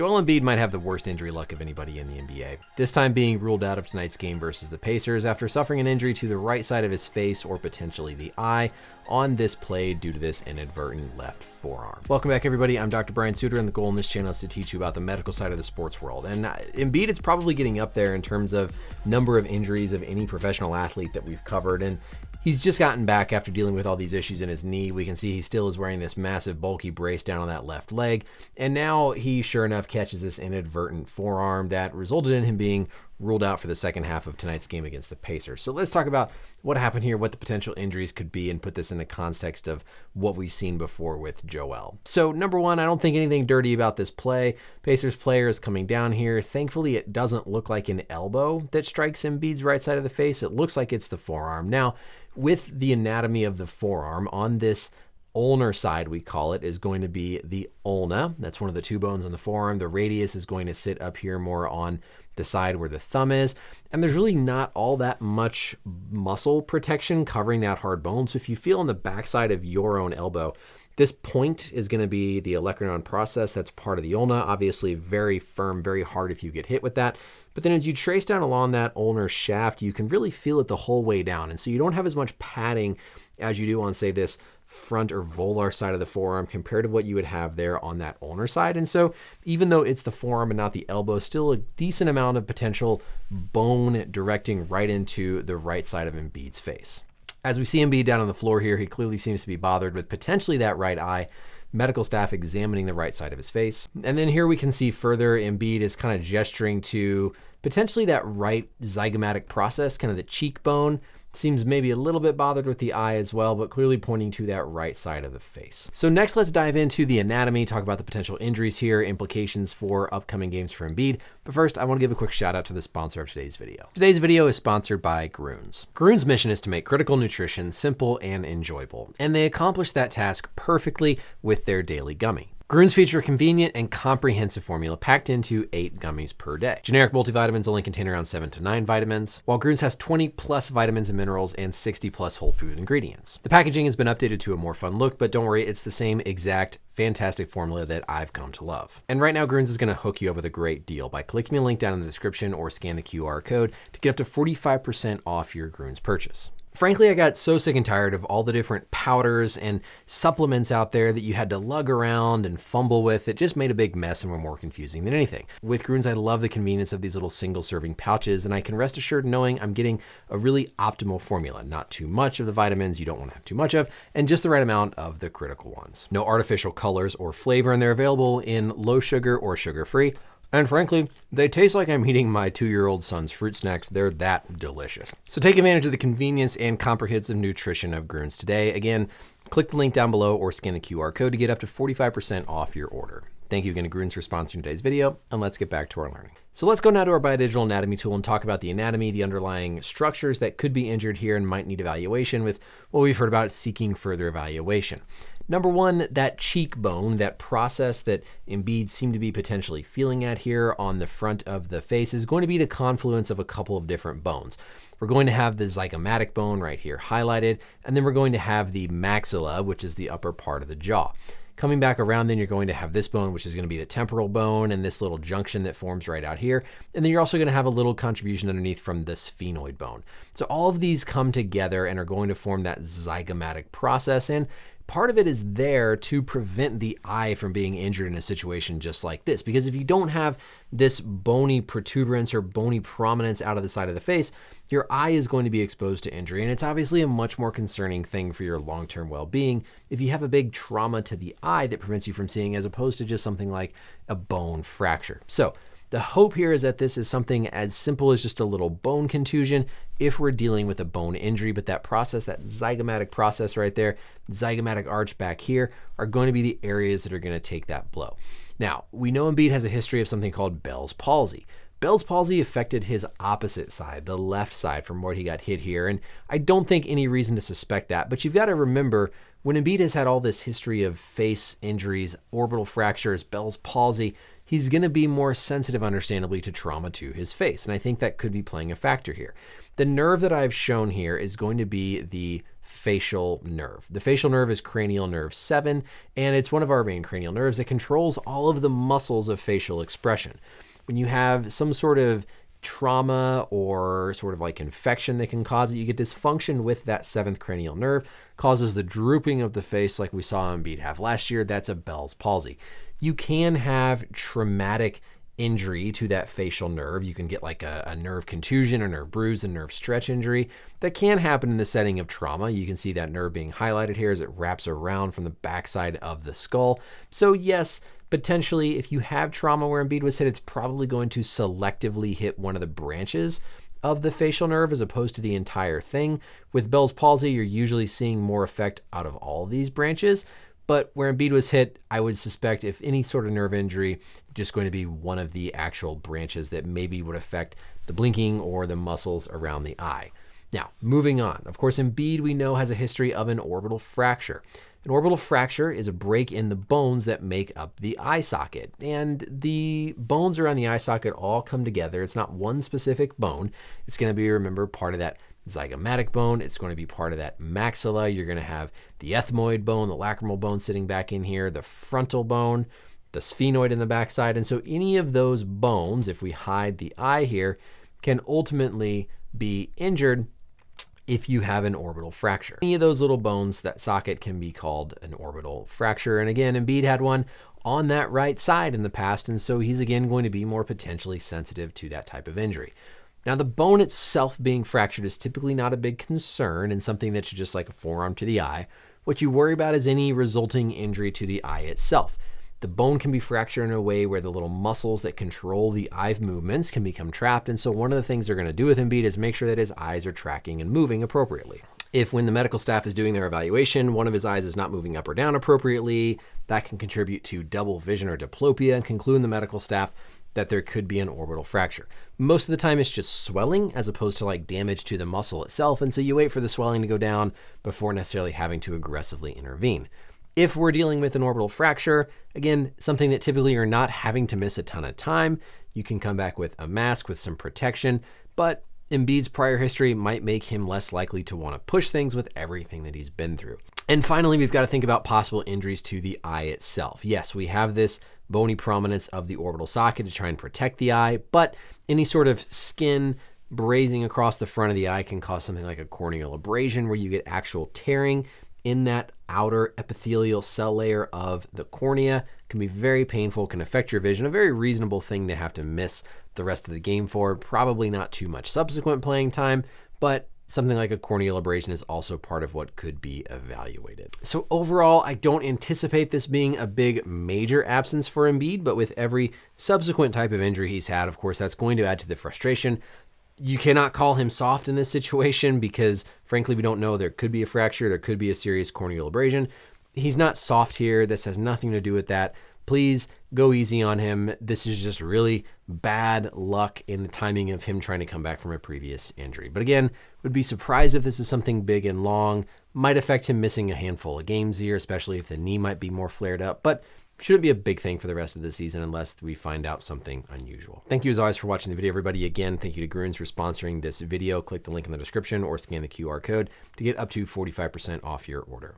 Joel Embiid might have the worst injury luck of anybody in the NBA, this time being ruled out of tonight's game versus the Pacers after suffering an injury to the right side of his face or potentially the eye on this play due to this inadvertent left forearm. Welcome back, everybody. I'm Dr. Brian Sutterer, and the goal in this channel is to teach you about the medical side of the sports world. And Embiid is probably getting up there in terms of number of injuries of any professional athlete that we've covered, and he's just gotten back after dealing with all these issues in his knee. We can see he still is wearing this massive bulky brace down on that left leg. And now he sure enough catches this inadvertent forearm that resulted in him being ruled out for the second half of tonight's game against the Pacers. So let's talk about what happened here, what the potential injuries could be, and put this in the context of what we've seen before with Joel. So number one, I don't think anything dirty about this play. Pacers player is coming down here. Thankfully, it doesn't look like an elbow that strikes Embiid's right side of the face. It looks like it's the forearm. Now, with the anatomy of the forearm on this ulnar side, we call it, is going to be the ulna. That's one of the two bones on the forearm. The radius is going to sit up here more on the side where the thumb is. And there's really not all that much muscle protection covering that hard bone. So if you feel on the backside of your own elbow, this point is going to be the olecranon process. That's part of the ulna. Obviously very firm, very hard if you get hit with that. But then as you trace down along that ulnar shaft, you can really feel it the whole way down. And so you don't have as much padding as you do on, say, this front or volar side of the forearm compared to what you would have there on that ulnar side. And so even though it's the forearm and not the elbow, still a decent amount of potential bone directing right into the right side of Embiid's face. As we see Embiid down on the floor here, he clearly seems to be bothered with potentially that right eye. Medical staff examining the right side of his face. And then here we can see further Embiid is kind of gesturing to potentially that right zygomatic process, kind of the cheekbone. Seems maybe a little bit bothered with the eye as well, but clearly pointing to that right side of the face. So next, let's dive into the anatomy, talk about the potential injuries here, implications for upcoming games for Embiid. But first, I want to give a quick shout out to the sponsor of today's video. Today's video is sponsored by Grüns. Grüns' mission is to make critical nutrition simple and enjoyable, and they accomplish that task perfectly with their daily gummy. Grüns feature a convenient and comprehensive formula packed into 8 gummies per day. Generic multivitamins only contain around 7 to 9 vitamins, while Grüns has 20 plus vitamins and minerals and 60 plus whole food ingredients. The packaging has been updated to a more fun look, but don't worry, it's the same exact fantastic formula that I've come to love. And right now, Grüns is gonna hook you up with a great deal by clicking the link down in the description or scan the QR code to get up to 45% off your Grüns purchase. Frankly, I got so sick and tired of all the different powders and supplements out there that you had to lug around and fumble with. It just made a big mess and were more confusing than anything. With Grüns, I love the convenience of these little single serving pouches, and I can rest assured knowing I'm getting a really optimal formula. Not too much of the vitamins you don't want to have too much of, and just the right amount of the critical ones. No artificial colors or flavor, and they're available in low sugar or sugar-free. And frankly, they taste like I'm eating my 2-year-old son's fruit snacks. They're that delicious. So take advantage of the convenience and comprehensive nutrition of Grüns today. Again, click the link down below or scan the QR code to get up to 45% off your order. Thank you again to Grüns for sponsoring today's video, and let's get back to our learning. So let's go now to our biodigital anatomy tool and talk about the anatomy, the underlying structures that could be injured here and might need evaluation with what we've heard about seeking further evaluation. Number one, that cheekbone, that process that Embiid seemed to be potentially feeling at here on the front of the face is going to be the confluence of a couple of different bones. We're going to have the zygomatic bone right here highlighted, and then we're going to have the maxilla, which is the upper part of the jaw. Coming back around, then you're going to have this bone, which is going to be the temporal bone, and this little junction that forms right out here. And then you're also going to have a little contribution underneath from the sphenoid bone. So all of these come together and are going to form that zygomatic process. And part of it is there to prevent the eye from being injured in a situation just like this. Because if you don't have this bony protuberance or bony prominence out of the side of the face, your eye is going to be exposed to injury. And it's obviously a much more concerning thing for your long-term well-being if you have a big trauma to the eye that prevents you from seeing, as opposed to just something like a bone fracture. So the hope here is that this is something as simple as just a little bone contusion if we're dealing with a bone injury, but that process, that zygomatic process right there, zygomatic arch back here, are going to be the areas that are going to take that blow. Now, we know Embiid has a history of something called Bell's palsy. Bell's palsy affected his opposite side, the left side, from where he got hit here, and I don't think any reason to suspect that, but you've got to remember, when Embiid has had all this history of face injuries, orbital fractures, Bell's palsy, he's going to be more sensitive, understandably, to trauma to his face. And I think that could be playing a factor here. The nerve that I've shown here is going to be the facial nerve. The facial nerve is cranial nerve 7, and it's one of our main cranial nerves that controls all of the muscles of facial expression. When you have some sort of trauma or sort of like infection that can cause it, you get dysfunction with that 7th cranial nerve, causes the drooping of the face like we saw Embiid have last year. That's a Bell's palsy. You can have traumatic injury to that facial nerve. You can get like a nerve contusion, a nerve bruise, a nerve stretch injury. That can happen in the setting of trauma. You can see that nerve being highlighted here as it wraps around from the backside of the skull. So yes, potentially, if you have trauma where Embiid was hit, it's probably going to selectively hit one of the branches of the facial nerve as opposed to the entire thing. With Bell's palsy, you're usually seeing more effect out of all these branches. But where Embiid was hit, I would suspect if any sort of nerve injury, just going to be one of the actual branches that maybe would affect the blinking or the muscles around the eye. Now, moving on. Of course, Embiid, we know, has a history of an orbital fracture. An orbital fracture is a break in the bones that make up the eye socket. And the bones around the eye socket all come together. It's not one specific bone. It's going to be, remember, part of that zygomatic bone. It's going to be part of that maxilla. You're going to have the ethmoid bone, the lacrimal bone sitting back in here, the frontal bone, the sphenoid in the backside. And so any of those bones, if we hide the eye here, can ultimately be injured if you have an orbital fracture. Any of those little bones, that socket, can be called an orbital fracture. And again, Embiid had one on that right side in the past, and so he's again going to be more potentially sensitive to that type of injury. Now, the bone itself being fractured is typically not a big concern and something that's just like a forearm to the eye. What you worry about is any resulting injury to the eye itself. The bone can be fractured in a way where the little muscles that control the eye movements can become trapped. And so one of the things they're going to do with Embiid is make sure that his eyes are tracking and moving appropriately. If when the medical staff is doing their evaluation, one of his eyes is not moving up or down appropriately, that can contribute to double vision or diplopia and conclude the medical staff that there could be an orbital fracture. Most of the time it's just swelling as opposed to like damage to the muscle itself. And so you wait for the swelling to go down before necessarily having to aggressively intervene. If we're dealing with an orbital fracture, again, something that typically you're not having to miss a ton of time, you can come back with a mask with some protection, but Embiid's prior history might make him less likely to want to push things with everything that he's been through. And finally, we've got to think about possible injuries to the eye itself. Yes, we have this bony prominence of the orbital socket to try and protect the eye, but any sort of skin brazing across the front of the eye can cause something like a corneal abrasion where you get actual tearing in that outer epithelial cell layer of the cornea. Can be very painful, can affect your vision. A very reasonable thing to have to miss the rest of the game for. Probably not too much subsequent playing time, but something like a corneal abrasion is also part of what could be evaluated. So overall, I don't anticipate this being a big major absence for Embiid, but with every subsequent type of injury he's had, of course, that's going to add to the frustration. You cannot call him soft in this situation because, frankly, we don't know. There could be a fracture. There could be a serious corneal abrasion. He's not soft here. This has nothing to do with that. Please go easy on him. This is just really bad luck in the timing of him trying to come back from a previous injury. But again, would be surprised if this is something big and long. Might affect him missing a handful of games here, especially if the knee might be more flared up. But shouldn't be a big thing for the rest of the season unless we find out something unusual. Thank you as always for watching the video, everybody. Again, thank you to Grunes for sponsoring this video. Click the link in the description or scan the QR code to get up to 45% off your order.